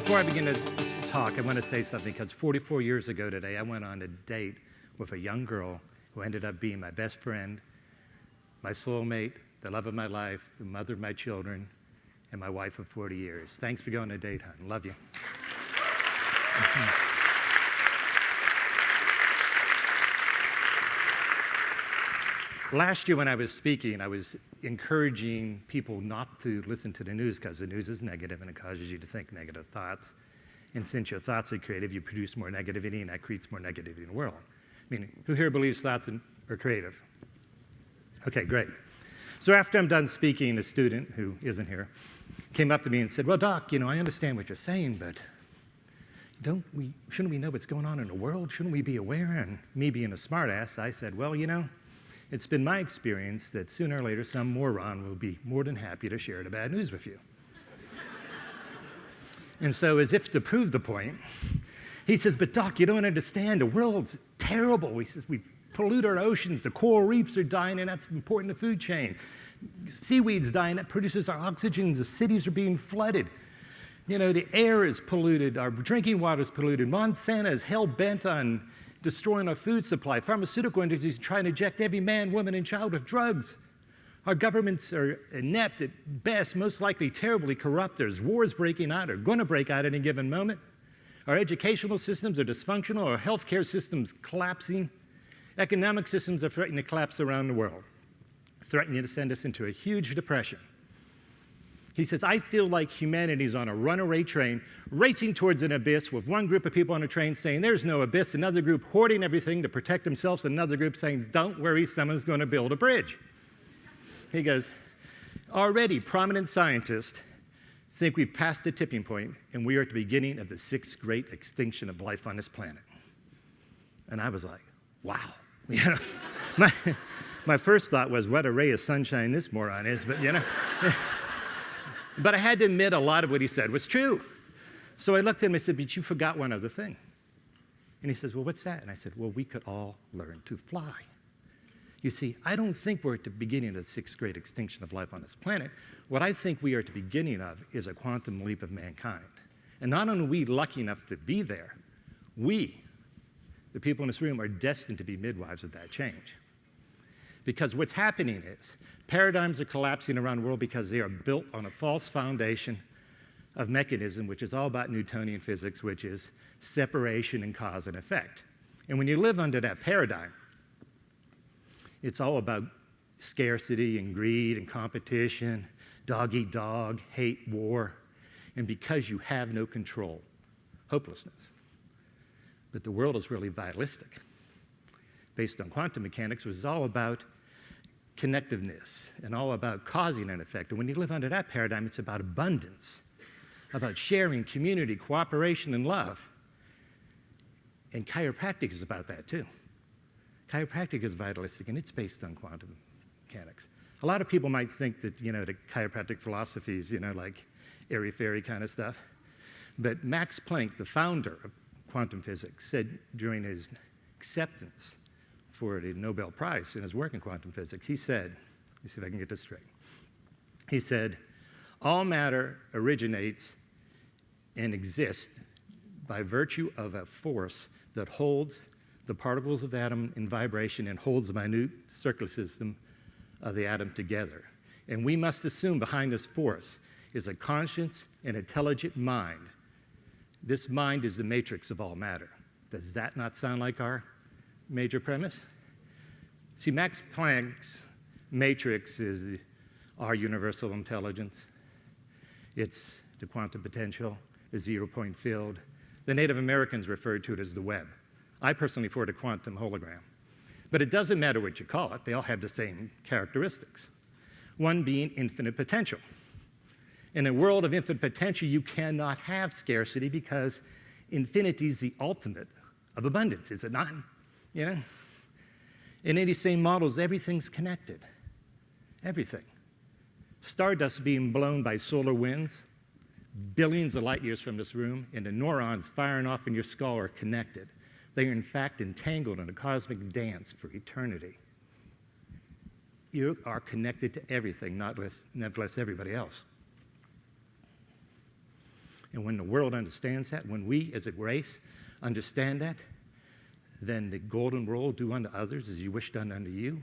Before I begin to talk, I want to say something, because 44 years ago today, I went on a date with a young girl who ended up being my best friend, my soulmate, the love of my life, the mother of my children, and my wife of 40 years. Thanks for going on a date, hon. Love you. Last year when I was speaking, I was encouraging people not to listen to the news because the news is negative and it causes you to think negative thoughts. And since your thoughts are creative, you produce more negativity, and that creates more negativity in the world. I mean, who here believes thoughts are creative? Okay, great. So after I'm done speaking, a student who isn't here came up to me and said, well, Doc, I understand what you're saying, but shouldn't we know what's going on in the world? Shouldn't we be aware? And me being a smartass, I said, well, it's been my experience that sooner or later some moron will be more than happy to share the bad news with you. And so, as if to prove the point, he says, but Doc, you don't understand. The world's terrible. He says, we pollute our oceans. The coral reefs are dying, and that's important to the food chain. Seaweed's dying. That produces our oxygen. The cities are being flooded. The air is polluted. Our drinking water is polluted. Monsanto is hell-bent on destroying our food supply. Pharmaceutical industries trying to inject every man, woman, and child with drugs. Our governments are inept at best, most likely terribly corrupt. There's wars breaking out or going to break out at any given moment. Our educational systems are dysfunctional. Our healthcare systems collapsing. Economic systems are threatening to collapse around the world, threatening to send us into a huge depression. He says, I feel like humanity's on a runaway train racing towards an abyss with one group of people on a train saying there's no abyss, another group hoarding everything to protect themselves, another group saying don't worry, someone's going to build a bridge. He goes, already prominent scientists think we've passed the tipping point and we are at the beginning of the sixth great extinction of life on this planet. And I was like, wow. My first thought was, what a ray of sunshine this moron is, but But I had to admit a lot of what he said was true. So I looked at him and I said, but you forgot one other thing. And he says, well, what's that? And I said, well, we could all learn to fly. You see, I don't think we're at the beginning of the sixth great extinction of life on this planet. What I think we are at the beginning of is a quantum leap of mankind. And not only are we lucky enough to be there, we, the people in this room, are destined to be midwives of that change. Because what's happening is paradigms are collapsing around the world because they are built on a false foundation of mechanism, which is all about Newtonian physics, which is separation and cause and effect. And when you live under that paradigm, it's all about scarcity and greed and competition, dog eat dog, hate, war, and because you have no control, hopelessness. But the world is really vitalistic, based on quantum mechanics, which is all about connectiveness and all about causing an effect. And when you live under that paradigm, it's about abundance, about sharing, community, cooperation, and love. And chiropractic is about that too. Chiropractic is vitalistic, and it's based on quantum mechanics. A lot of people might think that, the chiropractic philosophy is, like airy-fairy kind of stuff. But Max Planck, the founder of quantum physics, said during his acceptance for the Nobel Prize in his work in quantum physics, he said, let me see if I can get this straight. He said, all matter originates and exists by virtue of a force that holds the particles of the atom in vibration and holds the minute circular system of the atom together. And we must assume behind this force is a conscious and intelligent mind. This mind is the matrix of all matter. Does that not sound like our major premise? See, Max Planck's matrix is our universal intelligence. It's the quantum potential, the zero-point field. The Native Americans referred to it as the web. I personally refer to quantum hologram. But it doesn't matter what you call it. They all have the same characteristics. One being infinite potential. In a world of infinite potential, you cannot have scarcity because infinity is the ultimate of abundance, is it not? In any same models, everything's connected. Everything. Stardust being blown by solar winds, billions of light years from this room, and the neurons firing off in your skull are connected. They are in fact entangled in a cosmic dance for eternity. You are connected to everything, nevertheless everybody else. And when the world understands that, when we as a race understand that, then the golden rule, do unto others as you wish done unto you,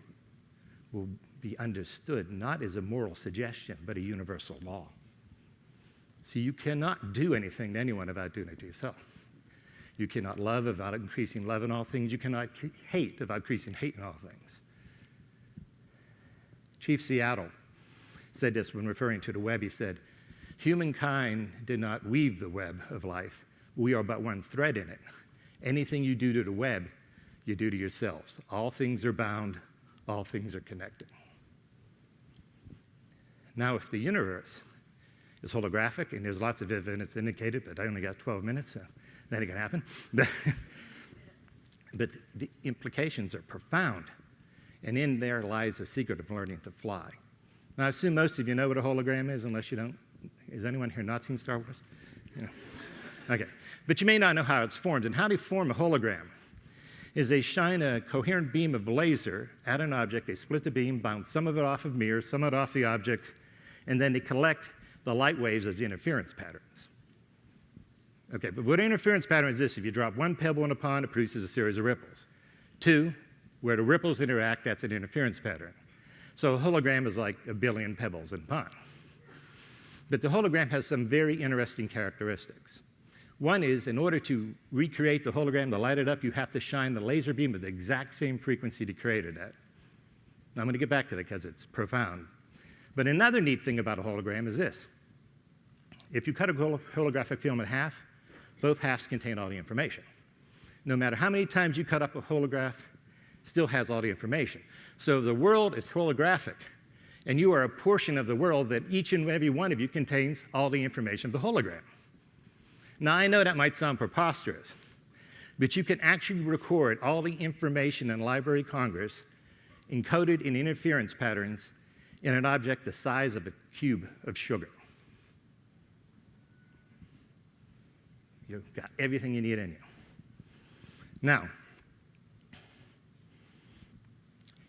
will be understood not as a moral suggestion, but a universal law. See, you cannot do anything to anyone without doing it to yourself. You cannot love without increasing love in all things. You cannot hate without increasing hate in all things. Chief Seattle said this when referring to the web. He said, humankind did not weave the web of life. We are but one thread in it. Anything you do to the web, you do to yourselves. All things are bound. All things are connected. Now, if the universe is holographic, and there's lots of evidence indicated, but I only got 12 minutes, so that ain't gonna happen. But the implications are profound, and in there lies the secret of learning to fly. Now, I assume most of you know what a hologram is, unless you don't. Has anyone here not seen Star Wars? Yeah. Okay, but you may not know how it's formed, and how to form a hologram is they shine a coherent beam of laser at an object, they split the beam, bounce some of it off of mirror, some of it off the object, and then they collect the light waves as interference patterns. Okay, but what interference pattern is this? If you drop one pebble in a pond, it produces a series of ripples. Two, where the ripples interact, that's an interference pattern. So a hologram is like a billion pebbles in a pond. But the hologram has some very interesting characteristics. One is, in order to recreate the hologram, to light it up, you have to shine the laser beam with the exact same frequency to create it at. Now, I'm going to get back to that because it's profound. But another neat thing about a hologram is this. If you cut a holographic film in half, both halves contain all the information. No matter how many times you cut up a holograph, it still has all the information. So the world is holographic, and you are a portion of the world that each and every one of you contains all the information of the hologram. Now, I know that might sound preposterous, but you can actually record all the information in Library of Congress encoded in interference patterns in an object the size of a cube of sugar. You've got everything you need in you. Now,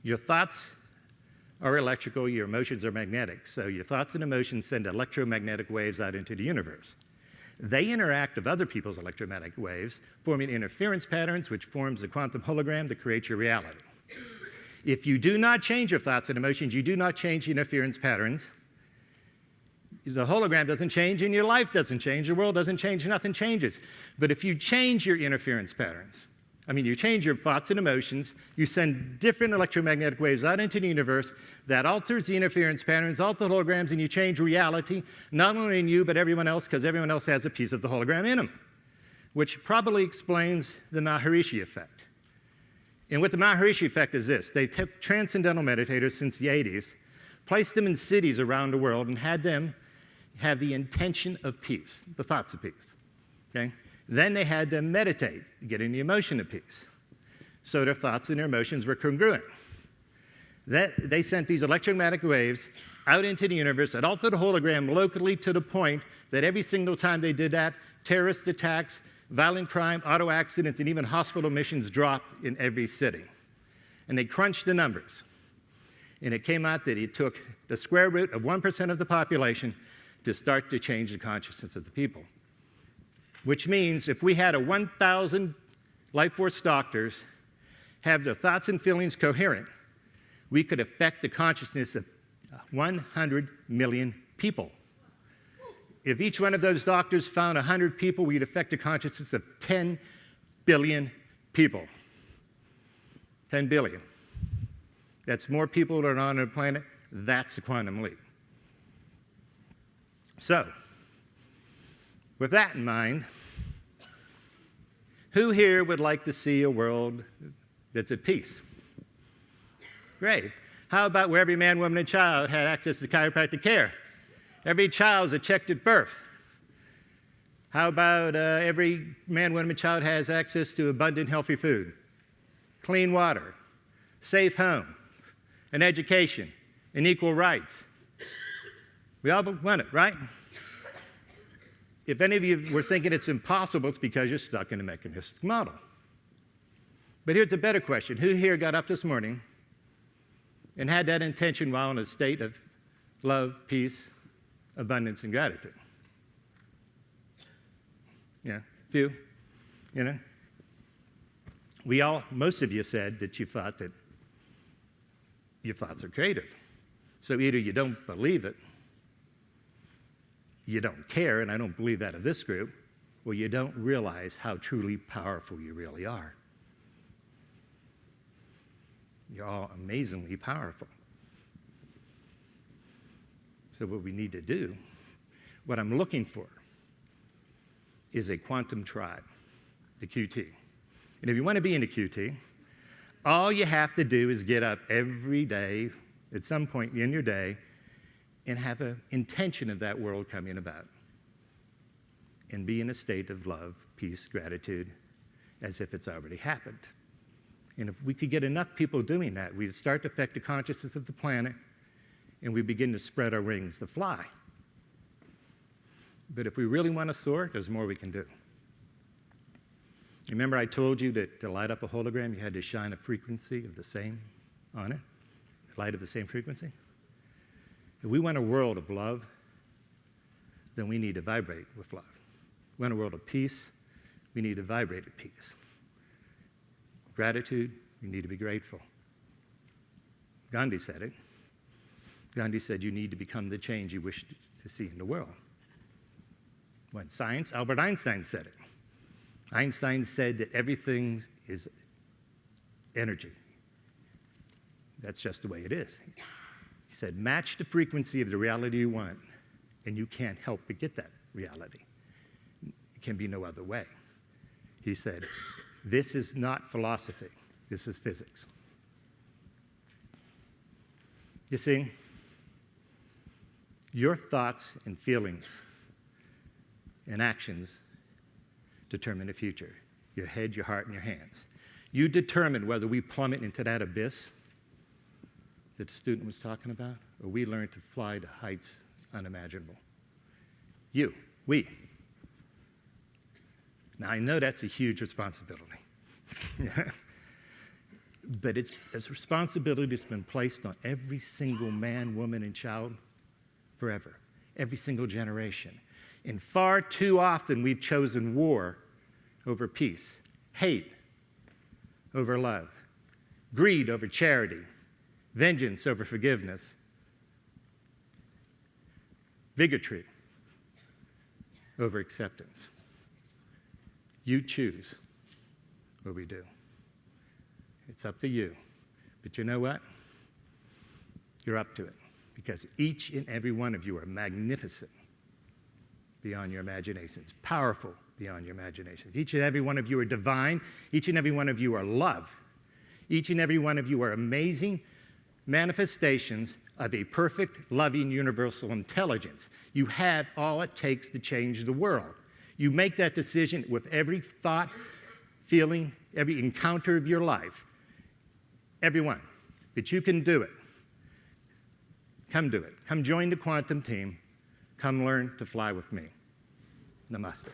your thoughts are electrical, your emotions are magnetic. So your thoughts and emotions send electromagnetic waves out into the universe. They interact with other people's electromagnetic waves, forming interference patterns, which forms the quantum hologram to create your reality. If you do not change your thoughts and emotions, you do not change the interference patterns, the hologram doesn't change and your life doesn't change, the world doesn't change, nothing changes. But if you change your interference patterns, you change your thoughts and emotions, you send different electromagnetic waves out into the universe that alters the interference patterns, alter holograms, and you change reality, not only in you, but everyone else, because everyone else has a piece of the hologram in them, which probably explains the Maharishi Effect. And what the Maharishi Effect is this. They took transcendental meditators since the 80s, placed them in cities around the world, and had them have the intention of peace, the thoughts of peace. Okay? Then they had them meditate, getting the emotion of peace. So their thoughts and their emotions were congruent. They sent these electromagnetic waves out into the universe that altered the hologram locally to the point that every single time they did that, terrorist attacks, violent crime, auto accidents, and even hospital admissions dropped in every city. And they crunched the numbers. And it came out that it took the square root of 1% of the population to start to change the consciousness of the people. Which means if we had 1,000 life force doctors have their thoughts and feelings coherent, we could affect the consciousness of 100 million people. If each one of those doctors found 100 people, we'd affect the consciousness of 10 billion people. 10 billion. That's more people that are on the planet. That's the quantum leap. So, with that in mind, who here would like to see a world that's at peace? Great. How about where every man, woman, and child had access to chiropractic care? Every child is checked at birth. How about every man, woman, and child has access to abundant, healthy food, clean water, safe home, an education, and equal rights? We all want it, right? If any of you were thinking it's impossible, it's because you're stuck in a mechanistic model. But here's a better question. Who here got up this morning and had that intention while in a state of love, peace, abundance, and gratitude? Yeah, few, you know. Most of you said that you thought that your thoughts are creative. So either you don't believe it, you don't care, and I don't believe that of this group, or you don't realize how truly powerful you really are. You're all amazingly powerful. So what we need to do, what I'm looking for, is a quantum tribe, the QT. And if you want to be in the QT, all you have to do is get up every day, at some point in your day, and have an intention of that world coming about. And be in a state of love, peace, gratitude, as if it's already happened. And if we could get enough people doing that, we'd start to affect the consciousness of the planet, and we begin to spread our wings to fly. But if we really want to soar, there's more we can do. Remember I told you that to light up a hologram, you had to shine a frequency of the same on it? Light of the same frequency? If we want a world of love, then we need to vibrate with love. We want a world of peace, we need to vibrate at peace. Gratitude, we need to be grateful. Gandhi said it. Gandhi said you need to become the change you wish to see in the world. When science, Albert Einstein said it. Einstein said that everything is energy. That's just the way it is. He said, match the frequency of the reality you want, and you can't help but get that reality. It can be no other way. He said, this is not philosophy, this is physics. You see, your thoughts and feelings and actions determine the future. Your head, your heart, and your hands. You determine whether we plummet into that abyss that the student was talking about, or we learn to fly to heights unimaginable. We. Now, I know that's a huge responsibility. But it's a responsibility that's been placed on every single man, woman, and child forever, every single generation. And far too often, we've chosen war over peace, hate over love, greed over charity, vengeance over forgiveness, bigotry over acceptance. You choose what we do. It's up to you. But you know what? You're up to it, because each and every one of you are magnificent beyond your imaginations, powerful beyond your imaginations. Each and every one of you are divine. Each and every one of you are love. Each and every one of you are amazing manifestations of a perfect, loving, universal intelligence. You have all it takes to change the world. You make that decision with every thought, feeling, every encounter of your life. Everyone. But you can do it. Come do it. Come join the quantum team. Come learn to fly with me. Namaste.